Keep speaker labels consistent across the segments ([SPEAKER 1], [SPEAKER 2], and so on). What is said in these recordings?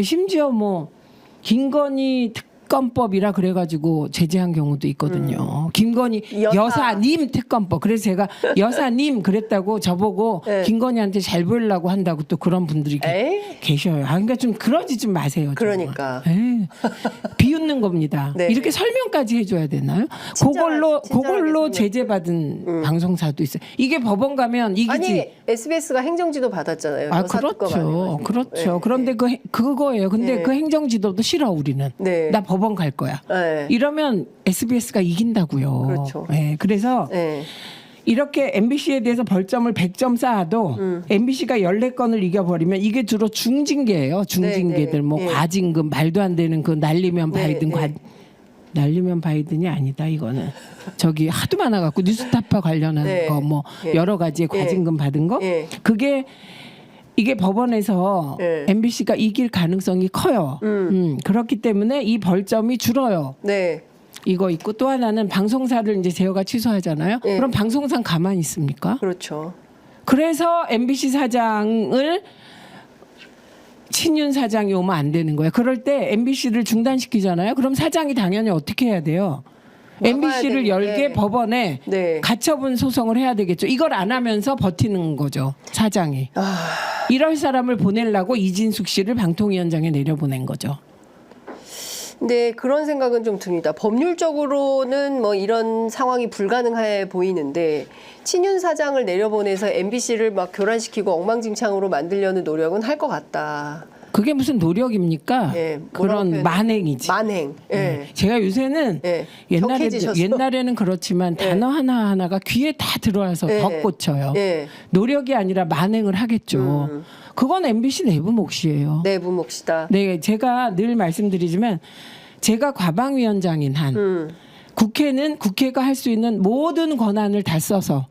[SPEAKER 1] 심지어 뭐 김건희 특검법이라 그래가지고 제재한 경우도 있거든요. 김건희 여사님 특검법. 그래서 제가 여사님 그랬다고 저보고
[SPEAKER 2] 네.
[SPEAKER 1] 김건희한테 잘 보이려고 한다고 또 그런 분들이 계셔요. 그러니까 좀 그러지 좀 마세요. 정말.
[SPEAKER 2] 그러니까.
[SPEAKER 1] 비웃는 겁니다.
[SPEAKER 2] 네.
[SPEAKER 1] 이렇게 설명까지 해줘야 되나요? 그걸로 제재받은 방송사도 있어요. 이게 법원 가면 이기지.
[SPEAKER 2] 아니 SBS가 행정지도 받았잖아요.
[SPEAKER 1] 아
[SPEAKER 2] 여사 특검 안
[SPEAKER 1] 그렇죠,
[SPEAKER 2] 해가지고.
[SPEAKER 1] 그렇죠.
[SPEAKER 2] 네.
[SPEAKER 1] 그런데 그거예요. 근데
[SPEAKER 2] 네.
[SPEAKER 1] 그 행정지도도 싫어 우리는.
[SPEAKER 2] 네.
[SPEAKER 1] 나 법원 갈 거야.
[SPEAKER 2] 네.
[SPEAKER 1] 이러면 SBS가 이긴다고요.
[SPEAKER 2] 그렇죠.
[SPEAKER 1] 네, 그래서
[SPEAKER 2] 네.
[SPEAKER 1] 이렇게 MBC에 대해서 벌점을 100점 쌓아도 MBC가 14건을 이겨버리면 이게 주로 중징계예요. 중징계들
[SPEAKER 2] 네, 네.
[SPEAKER 1] 뭐
[SPEAKER 2] 네.
[SPEAKER 1] 과징금 말도 안 되는 그 날리면
[SPEAKER 2] 네,
[SPEAKER 1] 바이든
[SPEAKER 2] 네.
[SPEAKER 1] 날리면 바이든이 아니다 이거는 저기 하도 많아갖고 뉴스타파 관련한
[SPEAKER 2] 네.
[SPEAKER 1] 거 뭐
[SPEAKER 2] 네.
[SPEAKER 1] 여러 가지의 과징금 받은 거
[SPEAKER 2] 네.
[SPEAKER 1] 이게 법원에서
[SPEAKER 2] 네.
[SPEAKER 1] MBC가 이길 가능성이 커요. 그렇기 때문에 이 벌점이 줄어요.
[SPEAKER 2] 네.
[SPEAKER 1] 이거 있고 또 하나는 방송사를 이제 제어가 취소하잖아요.
[SPEAKER 2] 네.
[SPEAKER 1] 그럼 방송사 가만히 있습니까?
[SPEAKER 2] 그렇죠.
[SPEAKER 1] 그래서 MBC 사장을 친윤 사장이 오면 안 되는 거예요. 그럴 때 MBC를 중단시키잖아요. 그럼 사장이 당연히 어떻게 해야 돼요? MBC를
[SPEAKER 2] 되는데.
[SPEAKER 1] 열게 법원에
[SPEAKER 2] 네.
[SPEAKER 1] 가처분 소송을 해야 되겠죠. 이걸 안 하면서 버티는 거죠. 사장이. 이럴 사람을 보내려고 이진숙 씨를 방통위원장에 내려보낸 거죠.
[SPEAKER 2] 근데 그런 생각은 좀 듭니다. 법률적으로는 뭐 이런 상황이 불가능해 보이는데 친윤 사장을 내려보내서 MBC를 막 교란시키고 엉망진창으로 만들려는 노력은 할 것 같다.
[SPEAKER 1] 그게 무슨 노력입니까?
[SPEAKER 2] 예, 뭐라고
[SPEAKER 1] 그런
[SPEAKER 2] 표현해요?
[SPEAKER 1] 만행이지.
[SPEAKER 2] 만행. 예.
[SPEAKER 1] 네. 제가 요새는
[SPEAKER 2] 예. 격해지셨어?
[SPEAKER 1] 옛날에는 그렇지만 단어 하나하나가 귀에 다 들어와서
[SPEAKER 2] 예.
[SPEAKER 1] 더 꽂혀요.
[SPEAKER 2] 예.
[SPEAKER 1] 노력이 아니라 만행을 하겠죠. 그건 MBC 내부 몫이에요.
[SPEAKER 2] 내부 몫이다.
[SPEAKER 1] 네, 제가 늘 말씀드리지만 제가 과방위원장인 한 국회는 국회가 할 수 있는 모든 권한을 다 써서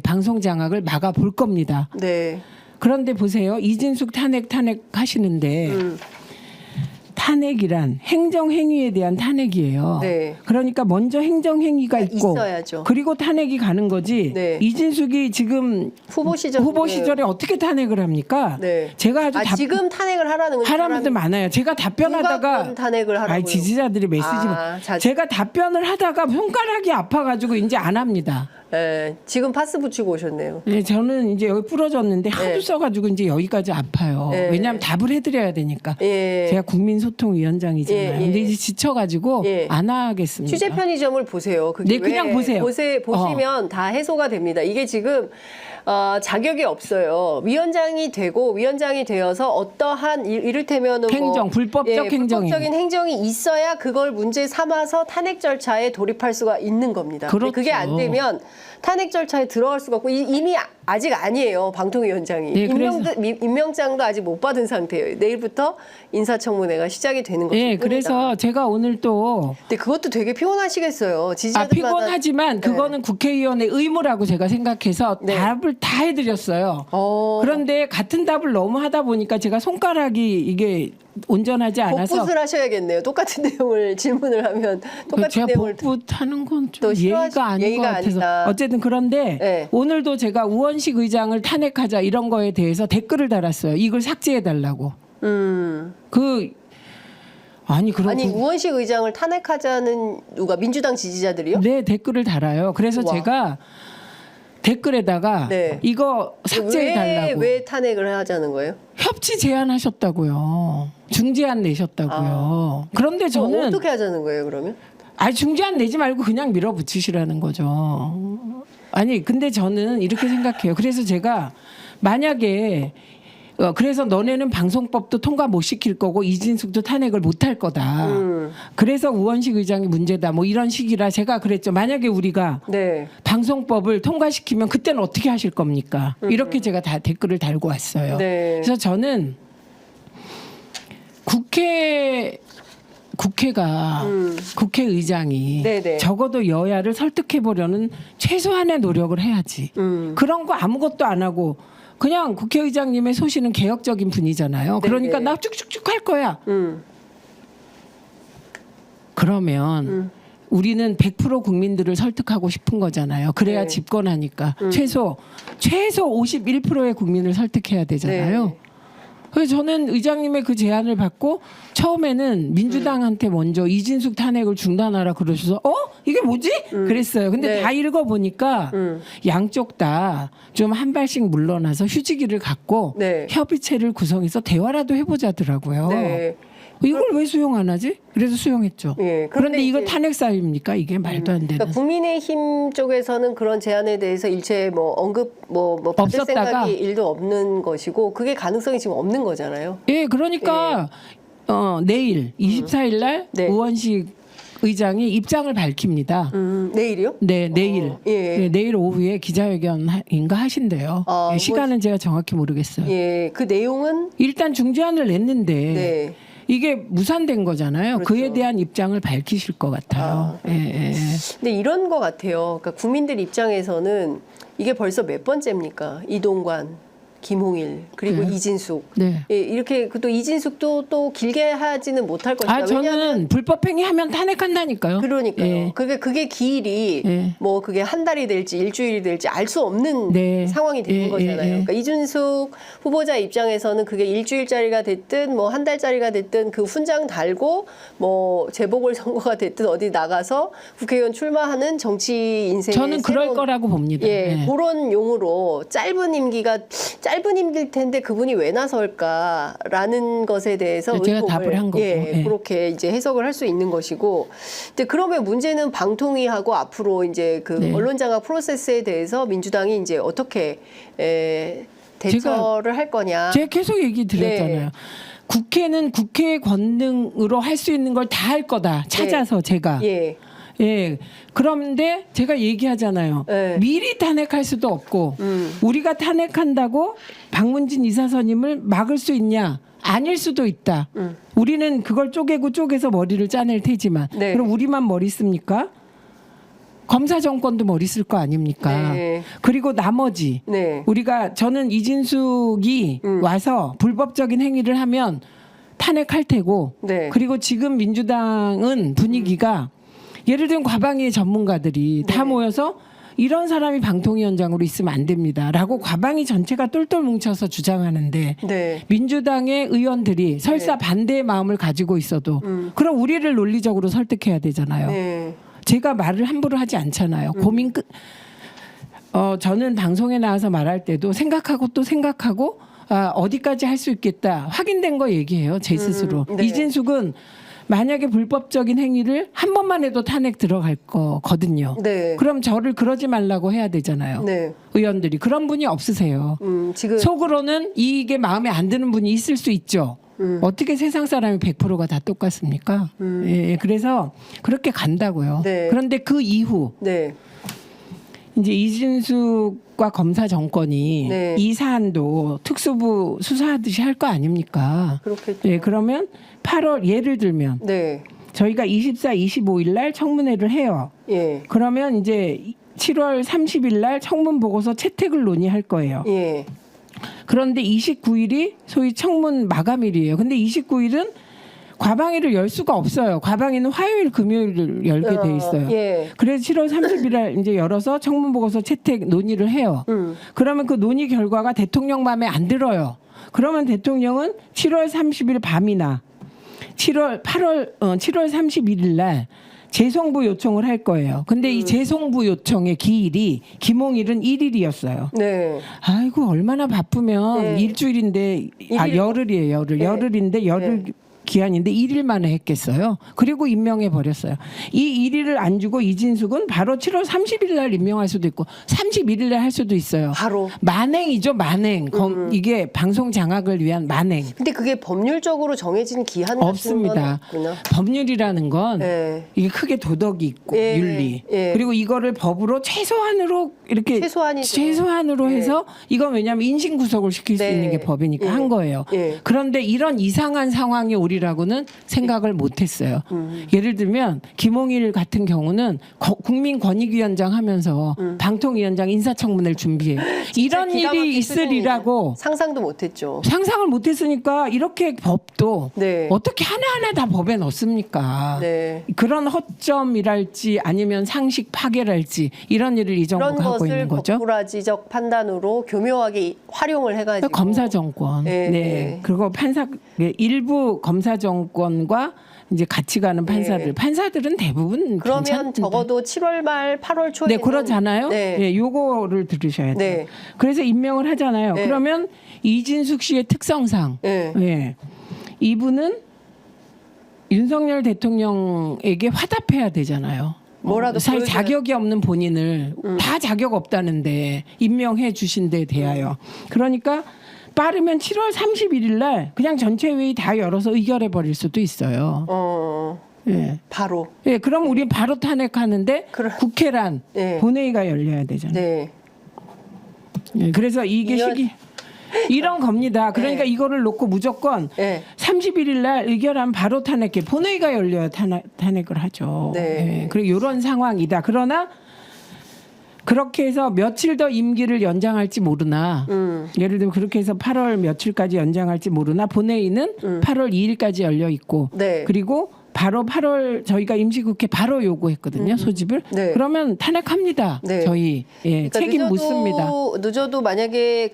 [SPEAKER 1] 방송 장악을 막아 볼 겁니다.
[SPEAKER 2] 네.
[SPEAKER 1] 그런데 보세요. 이진숙 탄핵 하시는데 탄핵이란 행정행위에 대한 탄핵이에요.
[SPEAKER 2] 네.
[SPEAKER 1] 그러니까 먼저 행정행위가 있고
[SPEAKER 2] 있어야죠.
[SPEAKER 1] 그리고 탄핵이 가는 거지.
[SPEAKER 2] 네.
[SPEAKER 1] 이진숙이 지금
[SPEAKER 2] 후보 시절
[SPEAKER 1] 시절에 어떻게 탄핵을 합니까?
[SPEAKER 2] 네.
[SPEAKER 1] 제가 아주
[SPEAKER 2] 지금 탄핵을 하라는 건
[SPEAKER 1] 사람들 많아요. 제가 답변하다가
[SPEAKER 2] 누가 탄핵을 하라고요?
[SPEAKER 1] 지지자들이 메시지 제가 답변을 하다가 손가락이 아파가지고 이제 안 합니다.
[SPEAKER 2] 네. 지금 파스 붙이고 오셨네요.
[SPEAKER 1] 네, 저는 이제 여기 부러졌는데 하도
[SPEAKER 2] 네.
[SPEAKER 1] 써가지고 이제 여기까지 아파요.
[SPEAKER 2] 네.
[SPEAKER 1] 왜냐하면 답을 해드려야 되니까.
[SPEAKER 2] 예.
[SPEAKER 1] 제가 국민소통위원장이잖아요.
[SPEAKER 2] 예, 예.
[SPEAKER 1] 근데 이제 지쳐가지고
[SPEAKER 2] 예.
[SPEAKER 1] 안 하겠습니다.
[SPEAKER 2] 취재 편의점을 보세요. 그게
[SPEAKER 1] 네, 그냥 보세요.
[SPEAKER 2] 보시면 다 해소가 됩니다. 이게 지금 자격이 없어요. 위원장이 되어서 어떠한 이를테면
[SPEAKER 1] 행정, 불법적 행정이.
[SPEAKER 2] 불법적인 행정이 있어야 그걸 문제 삼아서 탄핵 절차에 돌입할 수가 있는 겁니다. 근데
[SPEAKER 1] 그렇죠.
[SPEAKER 2] 그게 안 되면 탄핵 절차에 들어갈 수가 없고 이미 아직 아니에요. 방통위원장이.
[SPEAKER 1] 네,
[SPEAKER 2] 임명장도 아직 못 받은 상태예요. 내일부터 인사청문회가 시작이 되는 거죠.
[SPEAKER 1] 네, 그래서 제가 오늘 또
[SPEAKER 2] 근데 그것도 되게 피곤하시겠어요. 지지자들마다.
[SPEAKER 1] 피곤하지만 그거는 국회의원의 의무라고 제가 생각해서
[SPEAKER 2] 네.
[SPEAKER 1] 답을 다 해드렸어요. 그런데 같은 답을 너무 하다 보니까 제가 손가락이 이게 온전하지 않아서
[SPEAKER 2] 복붙을 하셔야겠네요. 똑같은 내용을 질문을 하면 똑같은
[SPEAKER 1] 제가
[SPEAKER 2] 내용을
[SPEAKER 1] 복붙하는 건
[SPEAKER 2] 또
[SPEAKER 1] 좀 예의가 아닌
[SPEAKER 2] 예의가
[SPEAKER 1] 것 같아서
[SPEAKER 2] 아니다.
[SPEAKER 1] 어쨌든 그런데
[SPEAKER 2] 네.
[SPEAKER 1] 오늘도 제가 우원식 의장을 탄핵하자 이런 거에 대해서 댓글을 달았어요. 이걸 삭제해달라고. 아니
[SPEAKER 2] 우원식 의장을 탄핵하자는 누가 민주당 지지자들이요?
[SPEAKER 1] 네, 댓글을 달아요. 그래서
[SPEAKER 2] 우와.
[SPEAKER 1] 제가 댓글에다가
[SPEAKER 2] 네.
[SPEAKER 1] 이거 삭제해달라고.
[SPEAKER 2] 왜 탄핵을 하자는 거예요?
[SPEAKER 1] 협치 제안하셨다고요. 중재안 내셨다고요. 그런데 저는
[SPEAKER 2] 어떻게 하자는 거예요, 그러면?
[SPEAKER 1] 중재안 내지 말고 그냥 밀어붙이시라는 거죠. 아니 근데 저는 이렇게 생각해요. 그래서 제가 만약에 그래서 너네는 방송법도 통과 못 시킬 거고 이진숙도 탄핵을 못 할 거다. 그래서 우원식 의장이 문제다. 뭐 이런 식이라 제가 그랬죠. 만약에 우리가
[SPEAKER 2] 네.
[SPEAKER 1] 방송법을 통과시키면 그때는 어떻게 하실 겁니까? 이렇게 제가 다 댓글을 달고 왔어요.
[SPEAKER 2] 네.
[SPEAKER 1] 그래서 저는 국회의장이
[SPEAKER 2] 네네.
[SPEAKER 1] 적어도 여야를 설득해 보려는 최소한의 노력을 해야지. 그런 거 아무것도 안 하고 그냥 국회의장님의 소신은 개혁적인 분이잖아요. 그러니까
[SPEAKER 2] 네네.
[SPEAKER 1] 나 쭉쭉쭉 할 거야. 그러면 우리는 100% 국민들을 설득하고 싶은 거잖아요. 그래야
[SPEAKER 2] 네.
[SPEAKER 1] 집권하니까 최소 51%의 국민을 설득해야 되잖아요.
[SPEAKER 2] 네.
[SPEAKER 1] 그래서 저는 의장님의 그 제안을 받고 처음에는 민주당한테 먼저 이진숙 탄핵을 중단하라 그러셔서 이게 뭐지? 그랬어요. 근데
[SPEAKER 2] 네.
[SPEAKER 1] 다 읽어보니까 양쪽 다 좀 한 발씩 물러나서 휴지기를 갖고
[SPEAKER 2] 네.
[SPEAKER 1] 협의체를 구성해서 대화라도 해보자더라고요.
[SPEAKER 2] 네.
[SPEAKER 1] 이걸 왜 수용 안 하지? 그래서 수용했죠.
[SPEAKER 2] 예,
[SPEAKER 1] 그런데 이거
[SPEAKER 2] 이제-
[SPEAKER 1] 탄핵 사유입니까? 이게 말도 안 되는.
[SPEAKER 2] 그러니까 국민의힘 쪽에서는 그런 제안에 대해서 일체 뭐 언급 뭐 받을
[SPEAKER 1] 없었다가.
[SPEAKER 2] 생각이 일도 없는 것이고 그게 가능성이 지금 없는 거잖아요.
[SPEAKER 1] 예, 그러니까 내일 24일 날
[SPEAKER 2] 네.
[SPEAKER 1] 우원식 의장이 입장을 밝힙니다.
[SPEAKER 2] 내일이요?
[SPEAKER 1] 네, 내일.
[SPEAKER 2] 예.
[SPEAKER 1] 네, 내일 오후에 기자회견인가 하신대요.
[SPEAKER 2] 아,
[SPEAKER 1] 예, 시간은 제가 정확히 모르겠어요.
[SPEAKER 2] 예, 그 내용은
[SPEAKER 1] 일단 중재안을 냈는데
[SPEAKER 2] 네.
[SPEAKER 1] 이게 무산된 거잖아요.
[SPEAKER 2] 그렇죠.
[SPEAKER 1] 그에 대한 입장을 밝히실 것 같아요. 예, 예.
[SPEAKER 2] 근데 이런 거 같아요. 그러니까 국민들 입장에서는 이게 벌써 몇 번째입니까? 이동관, 김홍일 그리고
[SPEAKER 1] 네.
[SPEAKER 2] 이진숙.
[SPEAKER 1] 네.
[SPEAKER 2] 예, 이렇게 또 이진숙도 또 길게 하지는 못할 것이다.
[SPEAKER 1] 아, 저는 불법행위하면 탄핵한다니까요.
[SPEAKER 2] 그러니까요.
[SPEAKER 1] 예.
[SPEAKER 2] 그게 기일이
[SPEAKER 1] 예.
[SPEAKER 2] 뭐 그게 한 달이 될지 일주일이 될지 알 수 없는
[SPEAKER 1] 네.
[SPEAKER 2] 상황이 되는
[SPEAKER 1] 예,
[SPEAKER 2] 거잖아요.
[SPEAKER 1] 예, 예.
[SPEAKER 2] 그러니까 이준숙 후보자 입장에서는 그게 일주일짜리가 됐든 뭐 한 달짜리가 됐든 그 훈장 달고 뭐 재보궐 선거가 됐든 어디 나가서 국회의원 출마하는 정치 인생의
[SPEAKER 1] 저는 그럴
[SPEAKER 2] 새로운
[SPEAKER 1] 거라고 봅니다.
[SPEAKER 2] 예,
[SPEAKER 1] 예.
[SPEAKER 2] 그런 용으로 짧은 임기일 텐데 그분이 왜 나설까라는 것에 대해서
[SPEAKER 1] 네, 제가
[SPEAKER 2] 의혹을,
[SPEAKER 1] 답을 한 거고.
[SPEAKER 2] 예,
[SPEAKER 1] 예.
[SPEAKER 2] 그렇게 이제 해석을 할 수 있는 것이고, 근데 그러면 문제는 방통위하고 앞으로 이제 그
[SPEAKER 1] 네.
[SPEAKER 2] 언론장악 프로세스에 대해서 민주당이 이제 어떻게 대처를 할 거냐.
[SPEAKER 1] 제가 계속 얘기 드렸잖아요.
[SPEAKER 2] 네.
[SPEAKER 1] 국회는 국회의 권능으로 할 수 있는 걸 다 할 거다. 찾아서 제가.
[SPEAKER 2] 예,
[SPEAKER 1] 예. 그런데 제가 얘기하잖아요.
[SPEAKER 2] 네.
[SPEAKER 1] 미리 탄핵할 수도 없고 우리가 탄핵한다고 박문진 이사선임을 막을 수 있냐? 아닐 수도 있다. 우리는 그걸 쪼개서 머리를 짜낼 테지만
[SPEAKER 2] 네.
[SPEAKER 1] 그럼 우리만 머리 씁니까? 검사 정권도 머리 쓸 거 아닙니까?
[SPEAKER 2] 네.
[SPEAKER 1] 그리고 나머지
[SPEAKER 2] 네.
[SPEAKER 1] 저는 이진숙이 와서 불법적인 행위를 하면 탄핵할 테고
[SPEAKER 2] 네.
[SPEAKER 1] 그리고 지금 민주당은 분위기가 예를 들면 과방위 전문가들이 다
[SPEAKER 2] 네.
[SPEAKER 1] 모여서 이런 사람이 방통위원장으로 있으면 안 됩니다라고 과방위 전체가 똘똘 뭉쳐서 주장하는데
[SPEAKER 2] 네.
[SPEAKER 1] 민주당의 의원들이 설사 반대의 마음을 가지고 있어도 그럼 우리를 논리적으로 설득해야 되잖아요.
[SPEAKER 2] 네.
[SPEAKER 1] 제가 말을 함부로 하지 않잖아요. 고민 끝. 저는 방송에 나와서 말할 때도 생각하고 또 생각하고 어디까지 할 수 있겠다 확인된 거 얘기해요. 제 스스로.
[SPEAKER 2] 네.
[SPEAKER 1] 이진숙은 만약에 불법적인 행위를 한 번만 해도 탄핵 들어갈 거거든요.
[SPEAKER 2] 네.
[SPEAKER 1] 그럼 저를 그러지 말라고 해야 되잖아요.
[SPEAKER 2] 네.
[SPEAKER 1] 의원들이 그런 분이 없으세요.
[SPEAKER 2] 지금
[SPEAKER 1] 속으로는 이게 마음에 안 드는 분이 있을 수 있죠. 어떻게 세상 사람이 100%가 다 똑같습니까? 예, 그래서 그렇게 간다고요.
[SPEAKER 2] 네.
[SPEAKER 1] 그런데 그 이후
[SPEAKER 2] 네.
[SPEAKER 1] 이제 이진숙과 검사 정권이
[SPEAKER 2] 네.
[SPEAKER 1] 이 사안도 특수부 수사하듯이 할 거 아닙니까?
[SPEAKER 2] 그렇겠죠.
[SPEAKER 1] 예, 그러면 8월 예를 들면
[SPEAKER 2] 네.
[SPEAKER 1] 저희가 24, 25일 날 청문회를 해요.
[SPEAKER 2] 예.
[SPEAKER 1] 그러면 이제 7월 30일 날 청문 보고서 채택을 논의할 거예요.
[SPEAKER 2] 예.
[SPEAKER 1] 그런데 29일이 소위 청문 마감일이에요. 근데 29일은 과방위를 열 수가 없어요. 과방위는 화요일, 금요일을 열게 돼 있어요.
[SPEAKER 2] 예.
[SPEAKER 1] 그래서 7월 30일 이제 열어서 청문 보고서 채택 논의를 해요. 그러면 그 논의 결과가 대통령 마음에 안 들어요. 그러면 대통령은 7월 30일 밤이나 7월 31일 날 재송부 요청을 할 거예요. 근데 이 재송부 요청의 기일이 김홍일은 1일이었어요.
[SPEAKER 2] 네.
[SPEAKER 1] 아이고 얼마나 바쁘면
[SPEAKER 2] 네.
[SPEAKER 1] 일주일인데 열흘이에요. 열흘.
[SPEAKER 2] 네.
[SPEAKER 1] 열흘인데 열흘 기한인데 1일 만에 했겠어요. 그리고 임명해 버렸어요. 이 1일을 안 주고 이진숙은 바로 7월 30일 날 임명할 수도 있고 31일 날 할 수도 있어요.
[SPEAKER 2] 바로.
[SPEAKER 1] 만행이죠, 만행. 이게 방송 장악을 위한 만행.
[SPEAKER 2] 근데 그게 법률적으로 정해진 기한
[SPEAKER 1] 없습니다. 법률이라는 건
[SPEAKER 2] 네.
[SPEAKER 1] 이게 크게 도덕이 있고
[SPEAKER 2] 예,
[SPEAKER 1] 윤리
[SPEAKER 2] 예.
[SPEAKER 1] 그리고 이거를 법으로 최소한으로 이렇게
[SPEAKER 2] 최소한이죠.
[SPEAKER 1] 최소한으로
[SPEAKER 2] 예.
[SPEAKER 1] 해서 이건 왜냐하면 인신 구속을 시킬 수
[SPEAKER 2] 네.
[SPEAKER 1] 있는 게 법이니까
[SPEAKER 2] 예.
[SPEAKER 1] 한 거예요.
[SPEAKER 2] 예.
[SPEAKER 1] 그런데 이런 이상한 상황이 오리라고는 생각을 못했어요. 예를 들면 김홍일 같은 경우는 국민권익위원장 하면서 방통위원장 인사청문회를 준비해요. 이런
[SPEAKER 2] 기가 막힌
[SPEAKER 1] 일이 있으리라고
[SPEAKER 2] 상상도 못했죠.
[SPEAKER 1] 상상을 못했으니까 이렇게 법도
[SPEAKER 2] 네.
[SPEAKER 1] 어떻게 하나하나 다 법에 넣습니까?
[SPEAKER 2] 네.
[SPEAKER 1] 그런 허점이랄지 아니면 상식 파괴랄지 이런 일을 이
[SPEAKER 2] 그런
[SPEAKER 1] 정부가 하고 갖고 있는 거죠.
[SPEAKER 2] 법꾸라지적 판단으로 교묘하게 활용을 해가지고
[SPEAKER 1] 검사 정권,
[SPEAKER 2] 네.
[SPEAKER 1] 네. 그리고 판사 일부 검사 정권과 이제 같이 가는 판사들,
[SPEAKER 2] 네.
[SPEAKER 1] 판사들은 대부분
[SPEAKER 2] 그러면
[SPEAKER 1] 괜찮은데.
[SPEAKER 2] 적어도 7월 말 8월 초에
[SPEAKER 1] 네, 그렇잖아요.
[SPEAKER 2] 네.
[SPEAKER 1] 네, 요거를 들으셔야 돼요.
[SPEAKER 2] 네.
[SPEAKER 1] 그래서 임명을 하잖아요.
[SPEAKER 2] 네.
[SPEAKER 1] 그러면 이진숙 씨의 특성상,
[SPEAKER 2] 네.
[SPEAKER 1] 예, 이분은 윤석열 대통령에게 화답해야 되잖아요.
[SPEAKER 2] 뭐라도
[SPEAKER 1] 사실
[SPEAKER 2] 보여줘야-
[SPEAKER 1] 자격이 없는 본인을 다 자격 없다는데 임명해 주신 데 대하여. 그러니까 빠르면 7월 31일 날 그냥 전체 회의 다 열어서 의결해 버릴 수도 있어요. 예.
[SPEAKER 2] 바로
[SPEAKER 1] 예, 그럼 우리 바로 탄핵하는데
[SPEAKER 2] 그럼-
[SPEAKER 1] 국회란
[SPEAKER 2] 네.
[SPEAKER 1] 본회의가 열려야 되잖아요.
[SPEAKER 2] 네.
[SPEAKER 1] 예, 그래서 이게
[SPEAKER 2] 이런-
[SPEAKER 1] 시기 이런 겁니다. 그러니까
[SPEAKER 2] 네.
[SPEAKER 1] 이거를 놓고 무조건
[SPEAKER 2] 네.
[SPEAKER 1] 31일 날 의결하면 바로 탄핵해 본회의가 열려야 탄핵을 하죠.
[SPEAKER 2] 네.
[SPEAKER 1] 예, 그리고 이런 상황이다. 그러나 그렇게 해서 며칠 더 임기를 연장할지 모르나 예를 들면 그렇게 해서 8월 며칠까지 연장할지 모르나 본회의는 8월 2일까지 열려 있고
[SPEAKER 2] 네.
[SPEAKER 1] 그리고 바로 8월 저희가 임시국회 바로 요구했거든요. 소집을.
[SPEAKER 2] 네.
[SPEAKER 1] 그러면 탄핵합니다.
[SPEAKER 2] 네.
[SPEAKER 1] 저희 예,
[SPEAKER 2] 그러니까
[SPEAKER 1] 책임 묻습니다.
[SPEAKER 2] 늦어도 만약에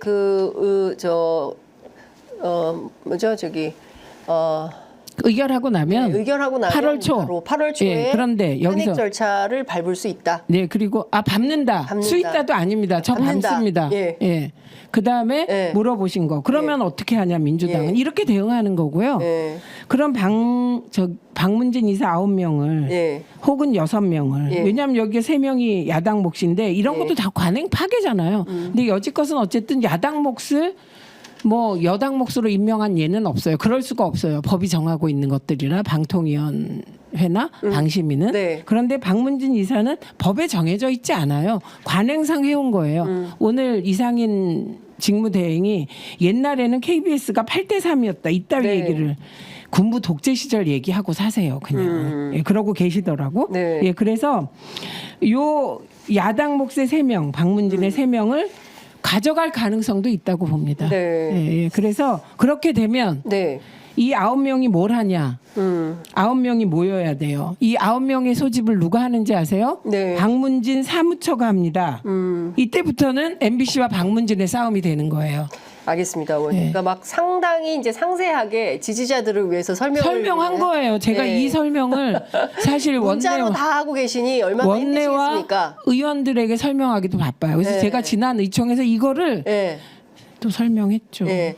[SPEAKER 1] 의결하고 나면
[SPEAKER 2] 의결하고 나면
[SPEAKER 1] 8월 초.
[SPEAKER 2] 바로 8월 초에
[SPEAKER 1] 예, 그런데 여기서
[SPEAKER 2] 탄핵 절차를 밟을 수 있다.
[SPEAKER 1] 네, 그리고 밟는다.
[SPEAKER 2] 밟는다.
[SPEAKER 1] 수 있다도 아닙니다. 저
[SPEAKER 2] 밟는다.
[SPEAKER 1] 밟습니다.
[SPEAKER 2] 예.
[SPEAKER 1] 그다음에
[SPEAKER 2] 예.
[SPEAKER 1] 물어보신 거. 그러면 어떻게 하냐 민주당은
[SPEAKER 2] 예.
[SPEAKER 1] 이렇게 대응하는 거고요.
[SPEAKER 2] 예.
[SPEAKER 1] 그럼 박문진 이사 9명을
[SPEAKER 2] 예.
[SPEAKER 1] 혹은 6명을
[SPEAKER 2] 예.
[SPEAKER 1] 왜냐하면 여기에 3명이 야당 몫인데 이런
[SPEAKER 2] 예.
[SPEAKER 1] 것도 다 관행 파괴잖아요. 근데 여지껏은 어쨌든 야당 몫을 뭐 여당 몫으로 임명한 예는 없어요. 그럴 수가 없어요. 법이 정하고 있는 것들이라 방통위원회나 방심위는.
[SPEAKER 2] 네.
[SPEAKER 1] 그런데 박문진 이사는 법에 정해져 있지 않아요. 관행상 해온 거예요. 오늘 이상인 직무대행이 옛날에는 KBS가 8대3이었다. 이따위
[SPEAKER 2] 네.
[SPEAKER 1] 얘기를 군부 독재 시절 얘기하고 사세요. 그냥. 예, 그러고 계시더라고.
[SPEAKER 2] 네.
[SPEAKER 1] 예, 그래서 요 야당 몫의 3명, 박문진의 3명을 가져갈 가능성도 있다고 봅니다.
[SPEAKER 2] 네.
[SPEAKER 1] 예, 예. 그래서 그렇게 되면
[SPEAKER 2] 네.
[SPEAKER 1] 이 9명이 뭘 하냐? 9명이 모여야 돼요. 이 9명의 소집을 누가 하는지 아세요?
[SPEAKER 2] 네.
[SPEAKER 1] 박문진 사무처가 합니다. 이때부터는 MBC와 박문진의 싸움이 되는 거예요.
[SPEAKER 2] 알겠습니다, 어머니.
[SPEAKER 1] 네.
[SPEAKER 2] 그러니까 막 상당히 이제 상세하게 지지자들을 위해서
[SPEAKER 1] 설명한 거예요. 제가
[SPEAKER 2] 네.
[SPEAKER 1] 이 설명을 사실
[SPEAKER 2] 문자로 다 하고 계시니 얼마나
[SPEAKER 1] 원내와
[SPEAKER 2] 힘드시겠습니까? 의원들에게
[SPEAKER 1] 설명하기도 바빠요. 그래서
[SPEAKER 2] 네.
[SPEAKER 1] 제가 지난 의총에서 이거를
[SPEAKER 2] 예.
[SPEAKER 1] 또 설명했죠.
[SPEAKER 2] 예.